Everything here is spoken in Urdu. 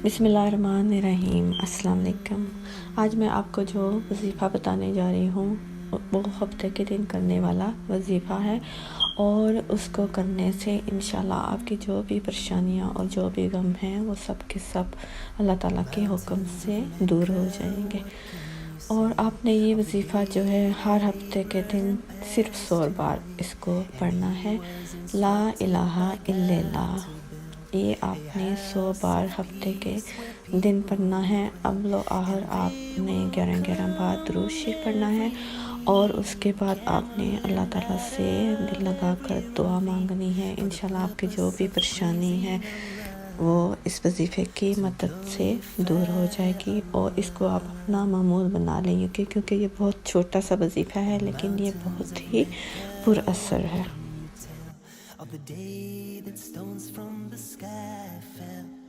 بسم اللہ الرحمن الرحیم۔ السلام علیکم۔ آج میں آپ کو جو وظیفہ بتانے جا رہی ہوں وہ ہفتے کے دن کرنے والا وظیفہ ہے، اور اس کو کرنے سے انشاءاللہ آپ کی جو بھی پریشانیاں اور جو بھی غم ہیں وہ سب کے سب اللہ تعالیٰ کے حکم سے دور ہو جائیں گے۔ اور آپ نے یہ وظیفہ جو ہے ہر ہفتے کے دن صرف 100 بار اس کو پڑھنا ہے، لا الہ الا اللہ۔ یہ آپ نے 100 بار ہفتے کے دن پڑھنا ہے۔ اول و آخر آپ نے 11 بار درود شریف پڑھنا ہے، اور اس کے بعد آپ نے اللہ تعالیٰ سے دل لگا کر دعا مانگنی ہے۔ انشاءاللہ آپ کی جو بھی پریشانی ہے وہ اس وظیفے کی مدد سے دور ہو جائے گی، اور اس کو آپ اپنا معمول بنا لیں گے، کیونکہ یہ بہت چھوٹا سا وظیفہ ہے لیکن یہ بہت ہی پر اثر ہے۔ Of the day that stones from the sky fell.